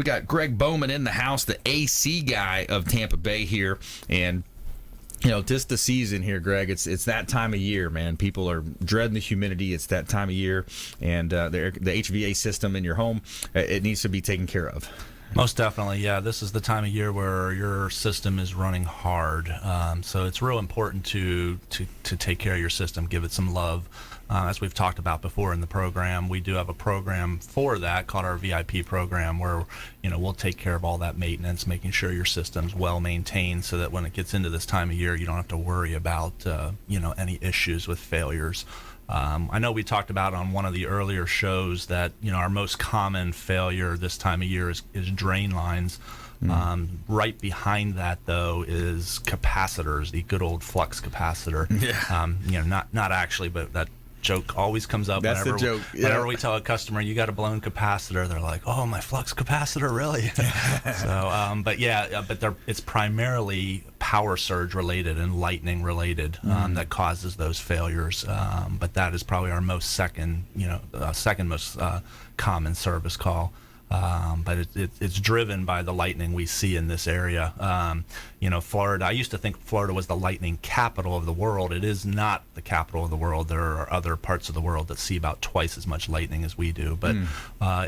got Gregg Bowman in the house, the AC guy of Tampa Bay here, and just the season here, Greg. It's that time of year, man. People are dreading the humidity. It's that time of year, and the HVA system in your home, it needs to be taken care of. Most definitely, yeah. This is the time of year where your system is running hard, so it's real important to take care of your system, give it some love. As we've talked about before in the program, we do have a program for that called our VIP program, where we'll take care of all that maintenance, making sure your system's well maintained, so that when it gets into this time of year, you don't have to worry about any issues with failures. I know we talked about on one of the earlier shows that our most common failure this time of year is drain lines. Right behind that, though, is capacitors, the good old flux capacitor. Yeah. Not actually, but that joke always comes up. That's whenever, the joke. Yeah. Whenever we tell a customer you got a blown capacitor, they're like, "Oh, my flux capacitor, really?" But it's primarily power surge related and lightning related that causes those failures. But that is probably our second most common service call. But it's driven by the lightning we see in this area. Florida, I used to think Florida was the lightning capital of the world. It is not the capital of the world. There are other parts of the world that see about twice as much lightning as we do. But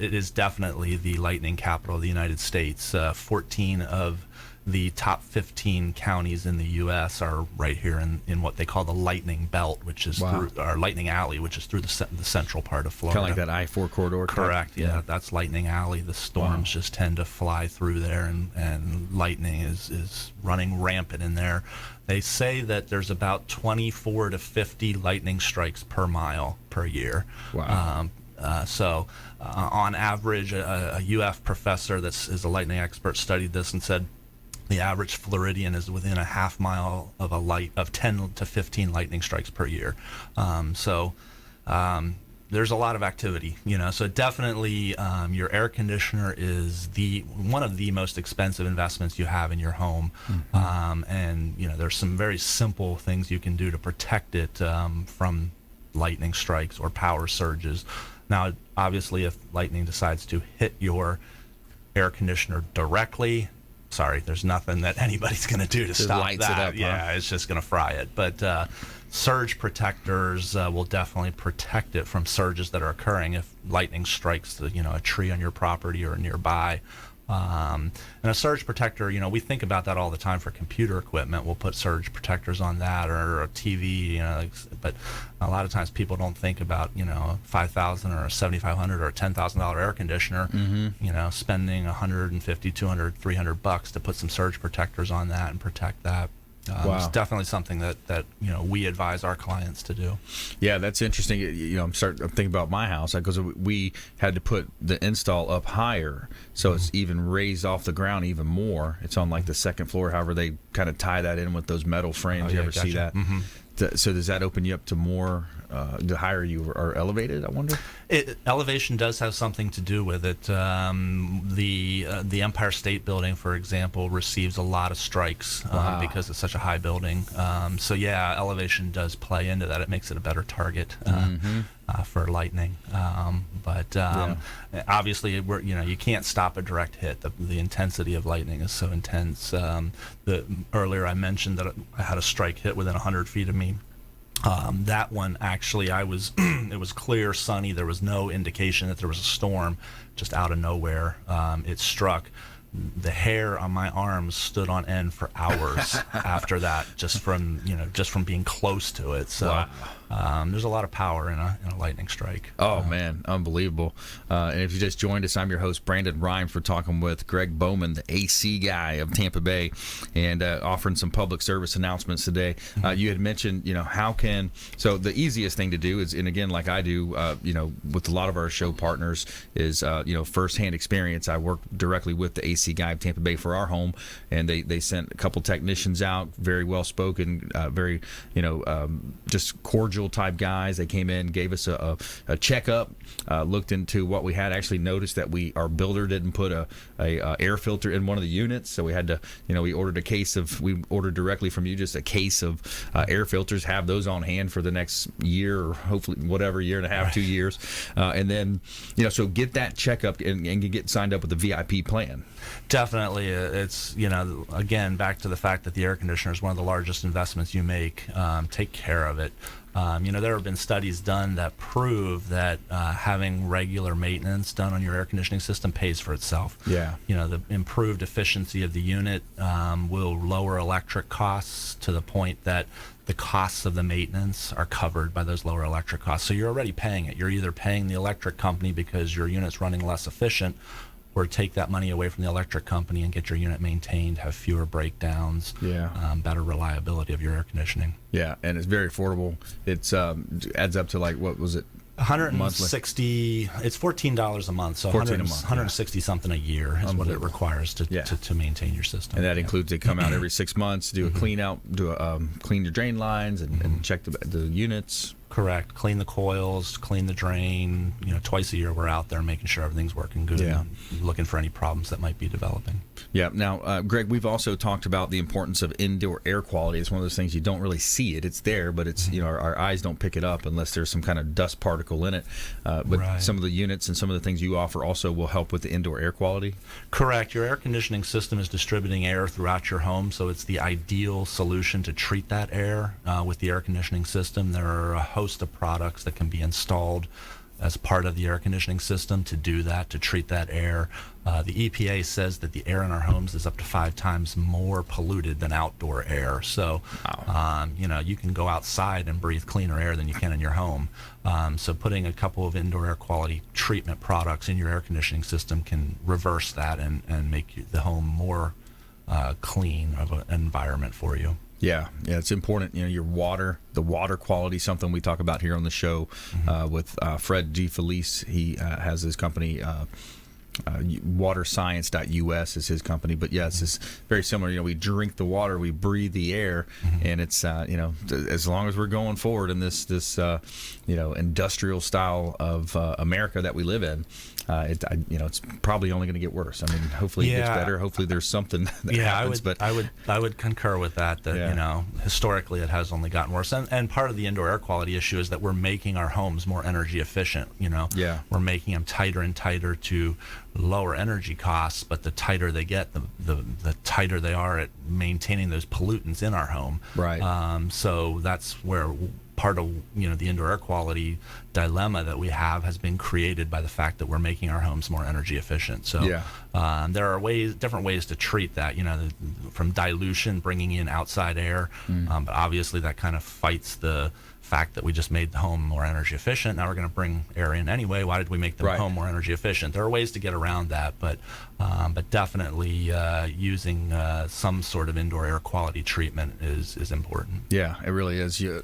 it is definitely the lightning capital of the United States. 14 of the top 15 counties in the U.S. are right here in what they call the lightning belt, which is through our lightning alley, which is through the central part of Florida. Kind of like that I-4 corridor. Correct. Yeah, that's lightning alley. The storms just tend to fly through there, and lightning is running rampant in there. They say that there's about 24 to 50 lightning strikes per mile per year. Wow. On average, a UF professor that is a lightning expert studied this and said the average Floridian is within a half mile of 10 to 15 lightning strikes per year. There's a lot of activity, So definitely, your air conditioner is one of the most expensive investments you have in your home. And there's some very simple things you can do to protect it from lightning strikes or power surges. Now, obviously, if lightning decides to hit your air conditioner directly, sorry, there's nothing that anybody's going to do to stop lights that. It up, yeah, it's just going to fry it. But surge protectors will definitely protect it from surges that are occurring if lightning strikes a tree on your property or nearby. And a surge protector, we think about that all the time for computer equipment. We'll put surge protectors on that, or a TV, but a lot of times people don't think about, a $5,000 or a $7,500 or a $10,000 air conditioner, spending $150, $200, $300 to put some surge protectors on that and protect that. It's definitely something that we advise our clients to do. Yeah, that's interesting. I'm thinking about my house because we had to put the install up higher, so it's even raised off the ground even more. It's on like the second floor. However, they kind of tie that in with those metal frames. You ever see that? So does that open you up to more? The higher you are elevated, I wonder. Elevation does have something to do with it. The Empire State Building, for example, receives a lot of strikes because it's such a high building. Elevation does play into that. It makes it a better target for lightning. Obviously, you can't stop a direct hit. The intensity of lightning is so intense. Earlier I mentioned that I had a strike hit within 100 feet of me. That one, actually, it was clear, sunny. There was no indication that there was a storm. Just out of nowhere, it struck. The hair on my arms stood on end for hours after that, just from being close to it. So there's a lot of power in a lightning strike. Oh man, unbelievable! And if you just joined us, I'm your host Brandon Rhymes. We're talking with Gregg Bowman, the AC guy of Tampa Bay, and offering some public service announcements today. You had mentioned, so the easiest thing to do is, and again, like I do, with a lot of our show partners, is firsthand experience. I work directly with the AC AC Guy of Tampa Bay for our home, and they sent a couple technicians out, very well spoken, very just cordial type guys. They came in, gave us a checkup, looked into what we had. Actually noticed that our builder didn't put a air filter in one of the units, so we had to, we ordered directly from you just a case of air filters. Have those on hand for the next year, or hopefully whatever, year and a half, Right. 2 years, and then so get that checkup and get signed up with the VIP plan. Definitely. It's, again, back to the fact that the air conditioner is one of the largest investments you make. Take care of it. There have been studies done that prove that having regular maintenance done on your air conditioning system pays for itself. Yeah. The improved efficiency of the unit will lower electric costs to the point that the costs of the maintenance are covered by those lower electric costs. So you're already paying it. You're either paying the electric company because your unit's running less efficient, or take that money away from the electric company and get your unit maintained, have fewer breakdowns, better reliability of your air conditioning. Yeah, and it's very affordable. It's adds up to, like, what was it? 160. It's $14 a month, so 14 a month, 160 something a year is what it requires to maintain your system. And that includes they come out every 6 months, do a clean out, clean your drain lines, and check the units. Correct. Clean the coils, clean the drain. Twice a year we're out there making sure everything's working good. Yeah. And looking for any problems that might be developing. Yeah. Now, Greg, we've also talked about the importance of indoor air quality. It's one of those things you don't really see it. It's there, but it's our eyes don't pick it up unless there's some kind of dust particle in it. But Right. some of the units and some of the things you offer also will help with the indoor air quality. Correct. Your air conditioning system is distributing air throughout your home, so it's the ideal solution to treat that air with the air conditioning system. There are a host of products that can be installed as part of the air conditioning system to do that, to treat that air. The EPA says that the air in our homes is up to 5 times more polluted than outdoor air. So, you can go outside and breathe cleaner air than you can in your home. So putting a couple of indoor air quality treatment products in your air conditioning system can reverse that and make the home more clean of an environment for you. Yeah, it's important. Your water, the water quality, something we talk about here on the show with Fred DeFelice. He has his company. Waterscience.us is his company, but yes, it's very similar. We drink the water, we breathe the air, and it's as long as we're going forward in this industrial style of America that we live in, it's probably only going to get worse. I mean, hopefully it gets better. Hopefully there's something that happens. I would concur with that. Historically it has only gotten worse, and part of the indoor air quality issue is that we're making our homes more energy efficient. We're making them tighter and tighter to lower energy costs, but the tighter they get, the tighter they are at maintaining those pollutants in our home. Right. So that's where part of the indoor air quality dilemma that we have has been created by the fact that we're making our homes more energy efficient. So there are different ways to treat that. From dilution, bringing in outside air, but obviously that kind of fights the fact that we just made the home more energy efficient. Now we're going to bring air in anyway. Why did we make the home more energy efficient? There are ways to get around that, but definitely using some sort of indoor air quality treatment is important. Yeah, it really is. You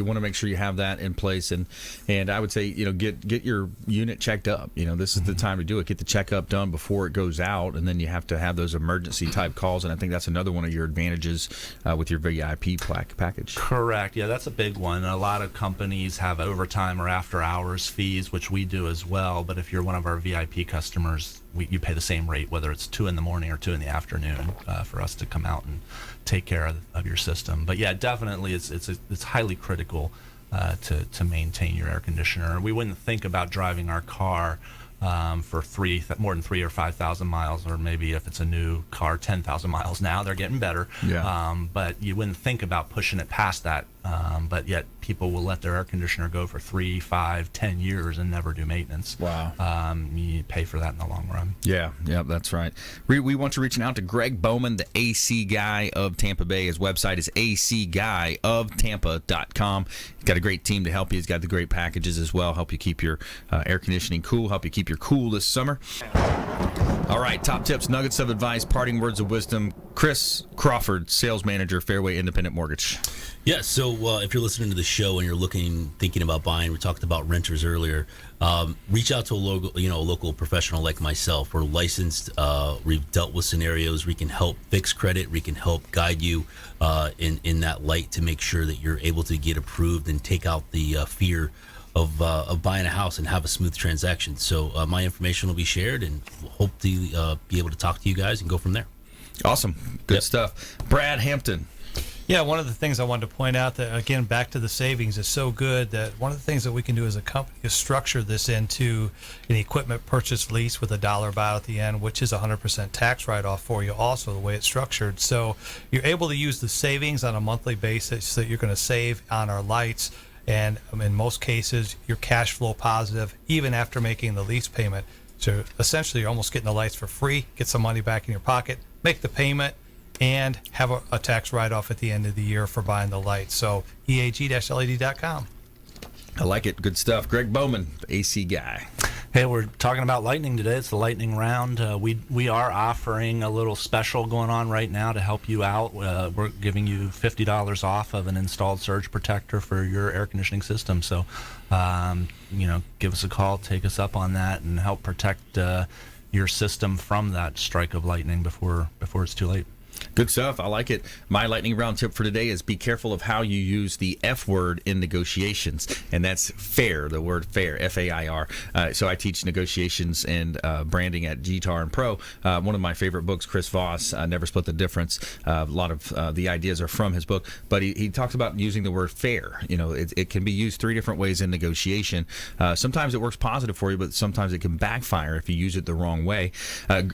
want to make sure you have that in place, and I would say get your unit checked up. This is the time to do it. Get the checkup done before it goes out, and then you have to have those emergency type calls. And I think that's another one of your advantages with your VIP package. Correct. Yeah, that's a big one. A lot of companies have overtime or after hours fees, which we do as well. But if you're one of our VIP customers, you pay the same rate, whether it's 2 in the morning or 2 in the afternoon, for us to come out and take care of your system. But yeah, definitely, it's highly critical to maintain your air conditioner. We wouldn't think about driving our car for more than 3,000 or 5,000 miles, or maybe if it's a new car, 10,000 miles now. They're getting better. Yeah. But you wouldn't think about pushing it past that. But yet people will let their air conditioner go for 3, 5, 10 years and never do maintenance. Wow. You pay for that in the long run. Yeah, that's right. We want you reaching out to Gregg Bowman, the AC Guy of Tampa Bay. His website is acguyoftampa.com. He's got a great team to help you. He's got the great packages as well, help you keep your air conditioning cool, help you keep your cool this summer. All right, top tips, nuggets of advice, parting words of wisdom. Chris Crawford, sales manager, Fairway Independent Mortgage. Yeah, so if you're listening to the show and you're thinking about buying, we talked about renters earlier. Reach out to a local professional like myself. We're licensed. We've dealt with scenarios. We can help fix credit. We can help guide you in that light to make sure that you're able to get approved and take out the fear of buying a house and have a smooth transaction. So my information will be shared, and we'll hope to be able to talk to you guys and go from there. Awesome. Good stuff. Brad Hampton. Yeah, one of the things I wanted to point out that, again, back to the savings is so good that one of the things that we can do as a company is structure this into an equipment purchase lease with a dollar buyout at the end, which is 100% tax write-off for you also, the way it's structured. So you're able to use the savings on a monthly basis that you're going to save on our lights. And in most cases, you're cash flow positive even after making the lease payment. So essentially, you're almost getting the lights for free, get some money back in your pocket, make the payment, and have a tax write-off at the end of the year for buying the lights. So eag-led.com. I like it. Good stuff. Gregg Bowman, AC guy. Hey, we're talking about lightning today. It's the lightning round. We are offering a little special going on right now to help you out. We're giving you $50 off of an installed surge protector for your air conditioning system. So, give us a call, take us up on that, and help protect your system from that strike of lightning before it's too late. Good stuff. I like it. My lightning round tip for today is be careful of how you use the F word in negotiations, and that's fair, the word fair, F-A-I-R. So I teach negotiations and branding at GTAR and Pro. One of my favorite books, Chris Voss, Never Split the Difference. A lot of the ideas are from his book, but he talks about using the word fair. It can be used three different ways in negotiation. Sometimes it works positive for you, but sometimes it can backfire if you use it the wrong way.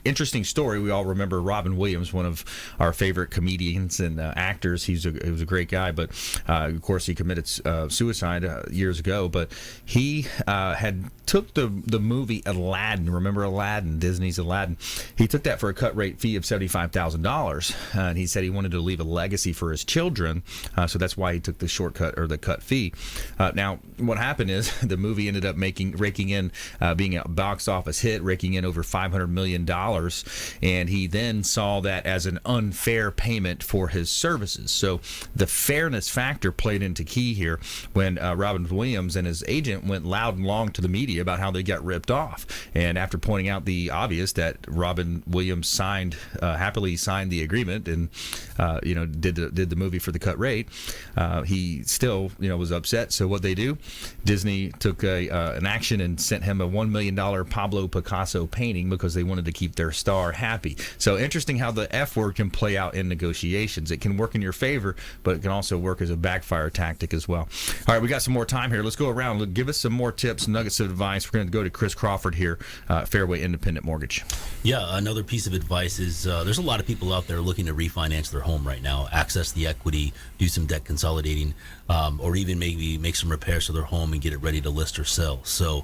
Interesting story. We all remember Robin Williams, one of our favorite comedians and actors. He was a great guy, but of course he committed suicide years ago. But he had took the movie Aladdin. Remember Aladdin? Disney's Aladdin. He took that for a cut rate fee of $75,000, and he said he wanted to leave a legacy for his children. So that's why he took the shortcut or the cut fee. Now, what happened is the movie ended up raking in, being a box office hit, raking in over $500 million, and he then saw that as an unfair payment for his services. So the fairness factor played into key here when Robin Williams and his agent went loud and long to the media about how they got ripped off. And after pointing out the obvious that Robin Williams happily signed the agreement and did the movie for the cut rate, he still was upset. So what they do, Disney took an action and sent him a $1 million Pablo Picasso painting because they wanted to keep their star happy. So interesting how the F word can play out in negotiations. It can work in your favor, but it can also work as a backfire tactic as well. All right, we got some more time here. Let's go around. Give us some more tips, nuggets of advice. We're going to go to Chris Crawford here, Fairway Independent Mortgage. Yeah, another piece of advice is there's a lot of people out there looking to refinance their home right now, access the equity, do some debt consolidating, or even maybe make some repairs to their home and get it ready to list or sell. So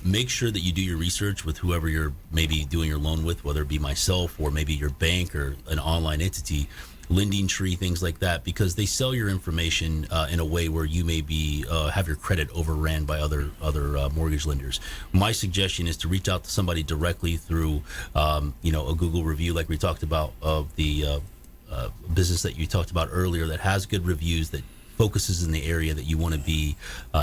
make sure that you do your research with whoever you're maybe doing your loan with, whether it be myself or maybe your bank or an online entity, Lending Tree, things like that, because they sell your information in a way where you may be have your credit overran by other mortgage lenders. My suggestion is to reach out to somebody directly through a Google review, like we talked about, of the business that you talked about earlier that has good reviews, that focuses in the area that you want to be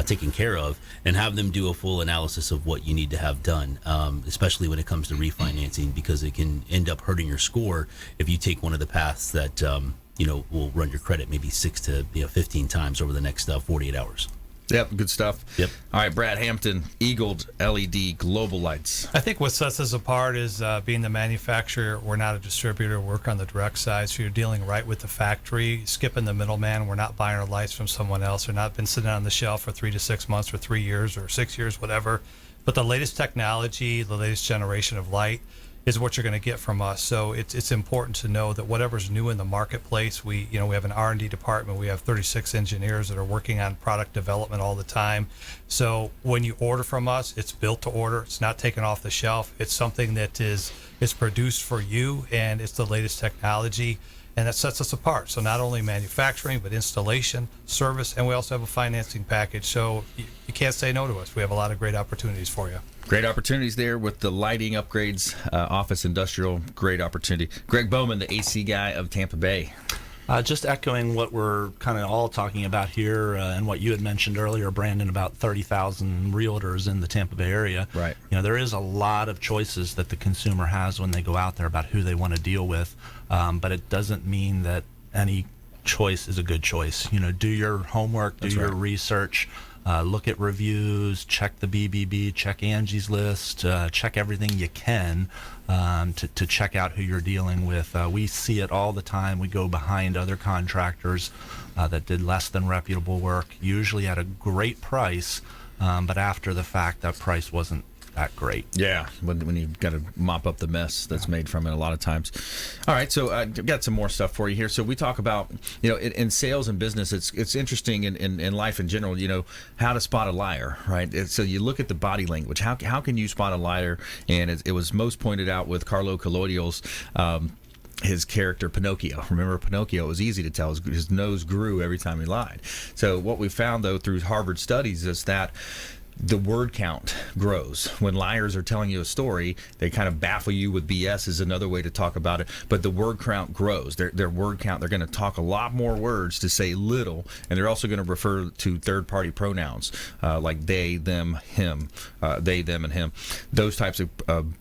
taken care of, and have them do a full analysis of what you need to have done, especially when it comes to refinancing, because it can end up hurting your score if you take one of the paths that will run your credit maybe 6 to 15 times over the next 48 hours. Yep, good stuff. Yep. All right, Brad Hampton, Eagled LED Global Lights. I think what sets us apart is being the manufacturer. We're not a distributor. We work on the direct side, so you're dealing right with the factory, skipping the middleman. We're not buying our lights from someone else. They're not been sitting on the shelf for 3 to 6 months or 3 years or 6 years, whatever. But the latest technology, the latest generation of light is what you're going to get from us. So it's important to know that whatever's new in the marketplace, we have an R&D department. We have 36 engineers that are working on product development all the time. So when you order from us, it's built to order. It's not taken off the shelf. It's something that is produced for you, and it's the latest technology. And that sets us apart. So not only manufacturing, but installation, service, and we also have a financing package. So you can't say no to us. We have a lot of great opportunities for you. Great opportunities there with the lighting upgrades, office, industrial, great opportunity. Gregg Bowman, the AC guy of Tampa Bay. Just echoing what we're kind of all talking about here and what you had mentioned earlier, Brandon, about 30,000 realtors in the Tampa Bay area. Right. There is a lot of choices that the consumer has when they go out there about who they want to deal with, but it doesn't mean that any choice is a good choice. Do your homework, do your research. Look at reviews, check the BBB, check Angie's List, check everything you can to check out who you're dealing with. We see it all the time. We go behind other contractors that did less than reputable work, usually at a great price, but after the fact, that price wasn't that great. Yeah, when you've got to mop up the mess that's made from it a lot of times. All right, so I've got some more stuff for you here. So we talk about, in sales and business, it's interesting in life in general, how to spot a liar, right? So you look at the body language. How can you spot a liar? And it was most pointed out with Carlo Collodio's his character Pinocchio. Remember Pinocchio? It was easy to tell. His nose grew every time he lied. So what we found, though, through Harvard studies is that the word count grows. When liars are telling you a story, they kind of baffle you with BS is another way to talk about it. But the word count grows. Their word count, they're going to talk a lot more words to say little, and they're also going to refer to third-party pronouns like they, them, him, they, them, and him. Those types of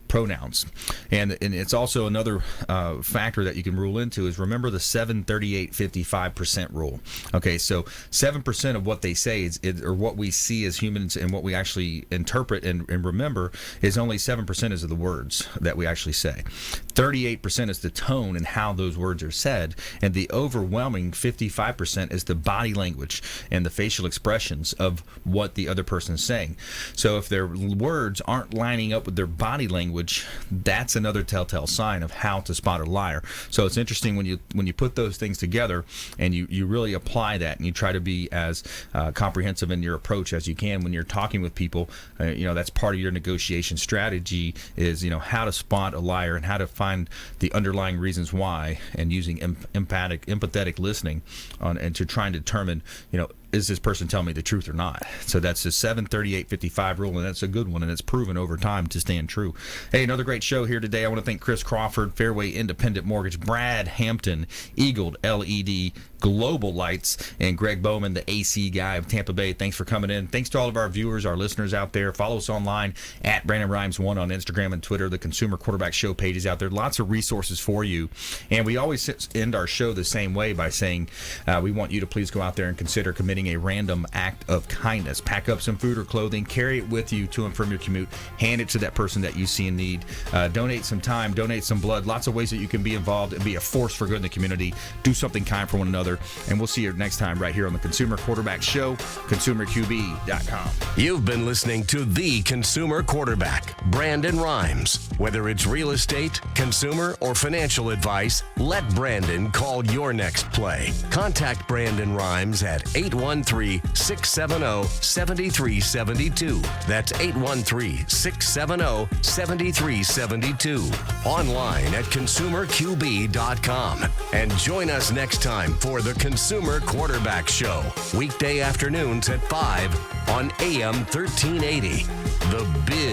pronouns. And it's also another factor that you can rule into is remember the 7-38-55% rule. Okay, so 7% of what they say or what we see as humans and what we actually interpret and remember is only 7% is of the words that we actually say. 38% is the tone and how those words are said, and the overwhelming 55% is the body language and the facial expressions of what the other person is saying. So if their words aren't lining up with their body language, that's another telltale sign of how to spot a liar. So it's interesting when you put those things together and you really apply that and you try to be as comprehensive in your approach as you can when you're talking with people. That's part of your negotiation strategy is how to spot a liar and how to find the underlying reasons why, and using empathetic listening and to try and determine is this person telling me the truth or not? So that's the 7-38-55 rule, and that's a good one, and it's proven over time to stand true. Hey, another great show here today. I want to thank Chris Crawford, Fairway Independent Mortgage, Brad Hampton, Eagle LED Global Lights, and Gregg Bowman, the AC guy of Tampa Bay. Thanks for coming in. Thanks to all of our viewers, our listeners out there. Follow us online at Brandon Rhymes1 on Instagram and Twitter. The Consumer Quarterback Show page is out there. Lots of resources for you. And we always end our show the same way by saying we want you to please go out there and consider committing a random act of kindness. Pack up some food or clothing, carry it with you to and from your commute, hand it to that person that you see in need, donate some time, donate some blood. Lots of ways that you can be involved and be a force for good in the community. Do something kind for one another, and we'll see you next time right here on the Consumer Quarterback Show, consumerqb.com. You've been listening to the Consumer Quarterback, Brandon Rhymes. Whether it's real estate, consumer, or financial advice, let Brandon call your next play. Contact Brandon Rhymes at 813-670-7372. That's 813-670-7372. Online at consumerqb.com. And join us next time for the Consumer Quarterback Show. Weekday afternoons at 5 on AM 1380. The Biz.